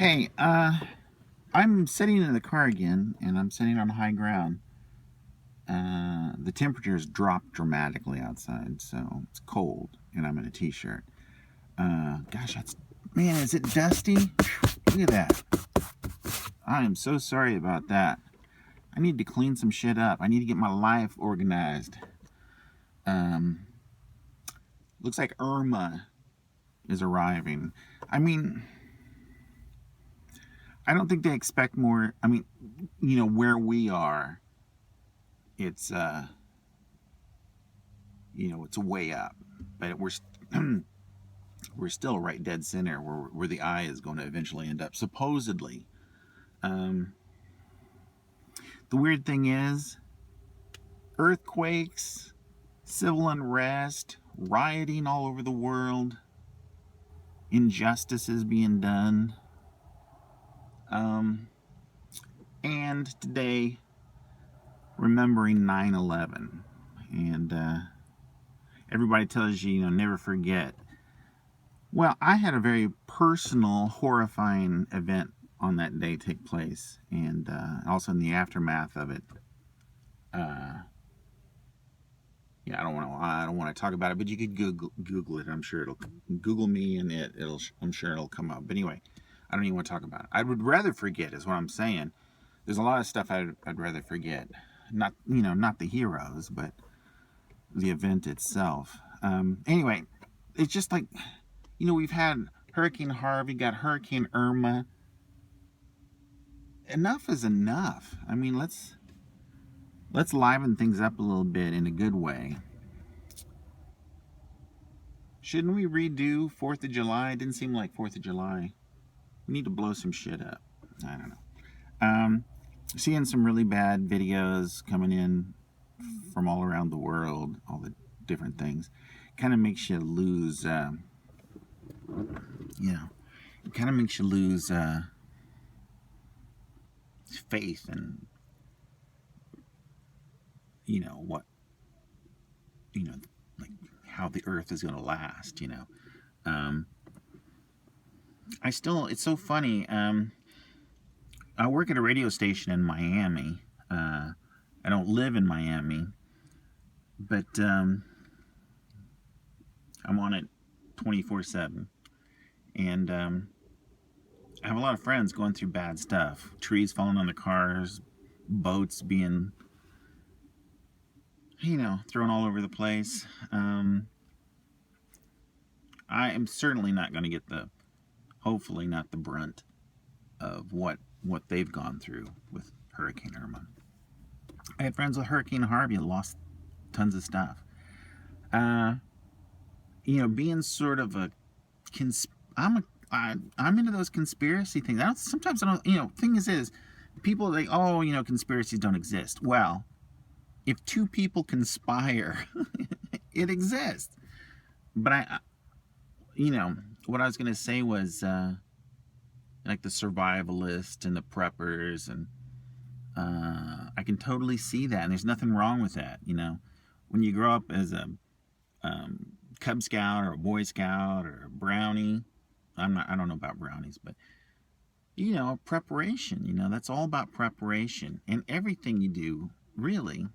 Hey, I'm sitting in the car again, and I'm sitting on high ground. The temperature's dropped dramatically outside, so it's cold, and I'm in a t-shirt. Gosh, man, is it dusty? Look at that. I am so sorry about that. I need to clean some shit up. I need to get my life organized. Um, Looks like Irma is arriving. I mean, I don't think they expect more. I mean, where we are, it's it's way up, but we're still right dead center where the eye is going to eventually end up, supposedly. Um, the weird thing is, earthquakes, civil unrest, rioting all over the world, injustices being done. And today, remembering 9/11. And everybody tells you, never forget. Well, I had a very personal, horrifying event on that day take place, and also in the aftermath of it. Uh, yeah, I don't want to talk about it, but you could Google it. I'm sure it'll Google me, and I'm sure it'll come up. But anyway, I don't even want to talk about it. I would rather forget, is what I'm saying. There's a lot of stuff I'd rather forget. Not the heroes, but the event itself. Anyway, it's just like, we've had Hurricane Harvey, got Hurricane Irma. Enough is enough. I mean, let's liven things up a little bit in a good way. Shouldn't we redo 4th of July? It didn't seem like 4th of July. We need to blow some shit up. I don't know. Seeing some really bad videos coming in from all around the world, all the different things, kind of makes you lose, it kind of makes you lose faith in, what, like how the earth is going to last, it's so funny. I work at a radio station in Miami. I don't live in Miami, but I'm on it 24/7. And I have a lot of friends going through bad stuff. Trees falling on their cars, boats being, thrown all over the place. I am certainly not going to get hopefully not the brunt of what they've gone through with Hurricane Irma. I had friends with Hurricane Harvey that lost tons of stuff. Being sort of I'm into those conspiracy things. Sometimes I don't. Thing is people like, conspiracies don't exist. Well, if two people conspire, it exists. But what I was going to say was like the survivalists and the preppers, and I can totally see that, and there's nothing wrong with that. When you grow up as a Cub Scout or a Boy Scout or a Brownie, I don't know about brownies, but preparation. That's all about preparation, and everything you do, really.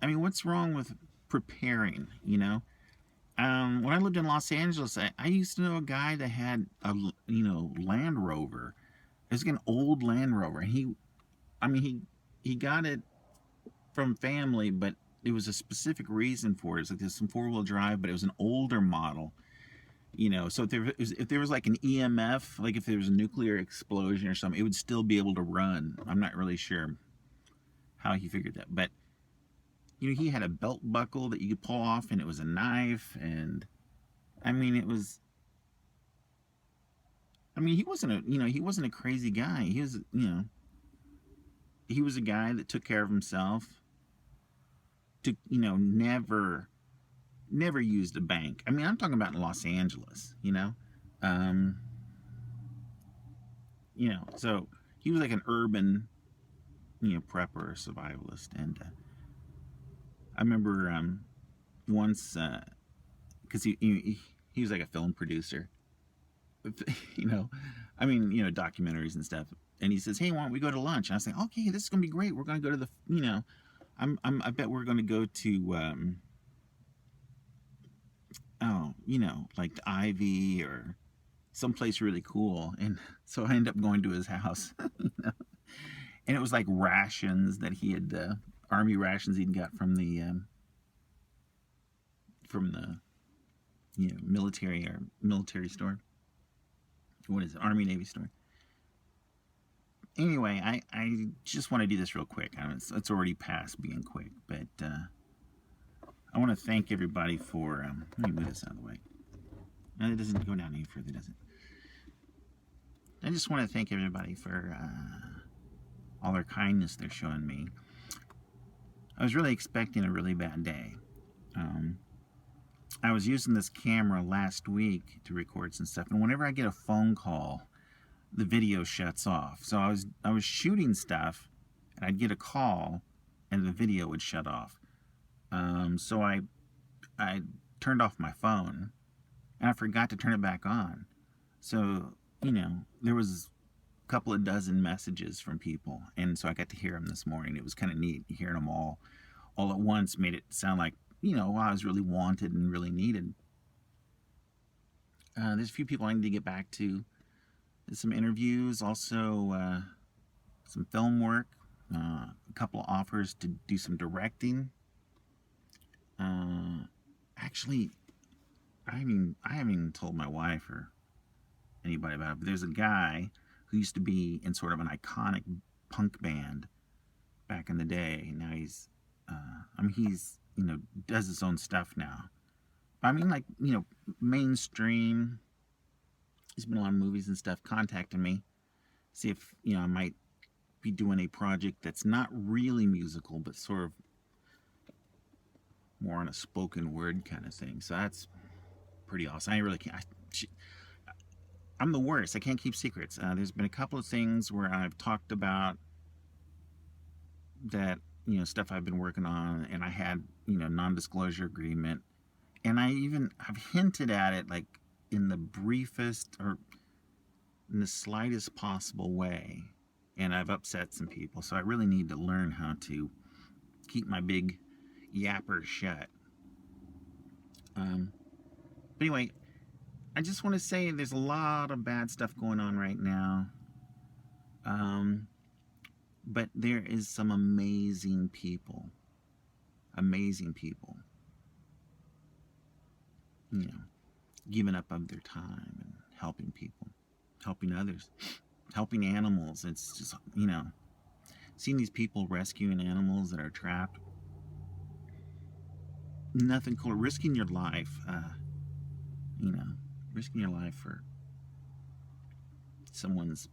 I mean, what's wrong with preparing? When I lived in Los Angeles, I used to know a guy that had a Land Rover. It was like an old Land Rover, and he got it from family, but it was a specific reason for it. It's like there's some 4-wheel drive, but it was an older model. So if there was like an EMF, like if there was a nuclear explosion or something, it would still be able to run. I'm not really sure how he figured that, but he had a belt buckle that you could pull off, and it was a knife, and he wasn't a crazy guy. He was a guy that took care of himself. Never used a bank. I'm talking about in Los Angeles. So he was like an urban, prepper, survivalist, and I remember once, because he was like a film producer, you know, I mean, documentaries and stuff. And he says, "Hey, why don't we go to lunch?" And I say, "Okay, this is gonna be great. We're gonna go to I bet we're gonna go to, like the Ivy or someplace really cool." And so I end up going to his house, and it was like rations that he had, army rations he'd got from the military store. What is it? Army Navy store. Anyway, I just want to do this real quick. I mean, it's already past being quick, but I want to thank everybody for. Let me move this out of the way. No, it doesn't go down any further, does it? I just want to thank everybody for all their kindness they're showing me. I was really expecting a really bad day. I was using this camera last week to record some stuff, and whenever I get a phone call, the video shuts off. So I was shooting stuff, and I'd get a call, and the video would shut off. So I turned off my phone, and I forgot to turn it back on. So there was a couple of dozen messages from people, and so I got to hear them this morning. It was kind of neat hearing them all at once. Made it sound like I was really wanted and really needed. There's a few people I need to get back to. There's some interviews, also some film work, a couple of offers to do some directing. Actually, I haven't even told my wife or anybody about it, but there's a guy who used to be in sort of an iconic punk band back in the day. Now he's does his own stuff now. But I mean, like, mainstream. He's been on movies and stuff, contacting me, see if I might be doing a project that's not really musical, but sort of more on a spoken word kind of thing. So that's pretty awesome. I really can't. I'm the worst. I can't keep secrets. There's been a couple of things where I've talked about that, stuff I've been working on, and I had, non-disclosure agreement, and I've hinted at it, like, in the briefest or in the slightest possible way, and I've upset some people. So I really need to learn how to keep my big yapper shut. But anyway, I just want to say there's a lot of bad stuff going on right now. But there is some amazing people. Giving up of their time and helping people, helping others, helping animals. It's just, seeing these people rescuing animals that are trapped. Nothing cooler. Risking your life, risking your life for someone's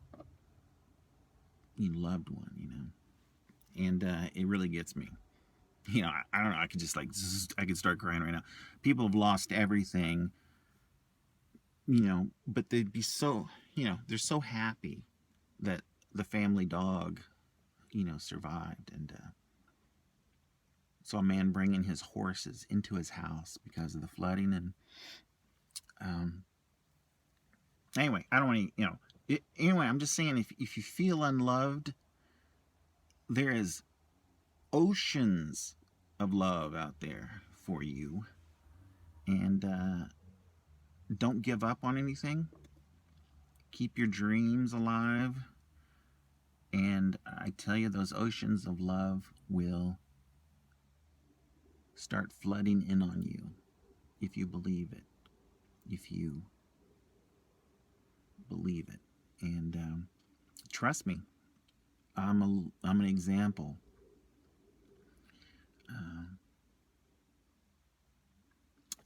loved one, and it really gets me. I don't know. I could just I could start crying right now. People have lost everything, but they'd be so, they're so happy that the family dog, survived. And saw a man bringing his horses into his house because of the flooding. And anyway, I don't want to, anyway, I'm just saying, if you feel unloved, there is oceans of love out there for you. And don't give up on anything. Keep your dreams alive. And I tell you, those oceans of love will start flooding in on you if you believe it. If you believe it. And trust me, I'm an example.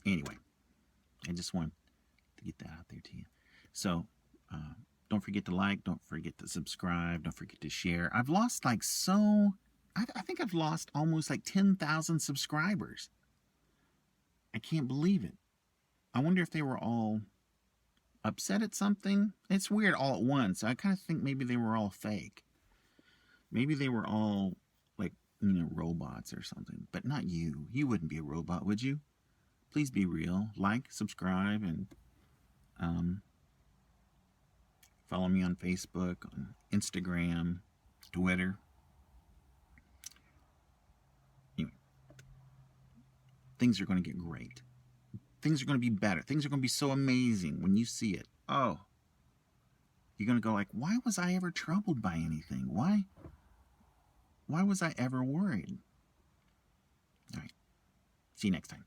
Anyway, I just want to get that out there to you. So don't forget to like, don't forget to subscribe, don't forget to share. I've lost I think I've lost almost 10,000 subscribers. I can't believe it. I wonder if they were all upset at something. It's weird all at once. I kind of think maybe they were all fake. Maybe they were all robots or something. But not you. You wouldn't be a robot, would you? Please be real. Like, subscribe, and Follow me on Facebook, on Instagram, Twitter. Anyway, things are going to get great. Things are going to be better. Things are going to be so amazing when you see it. Oh, you're going to go like, why was I ever troubled by anything? Why was I ever worried? All right. See you next time.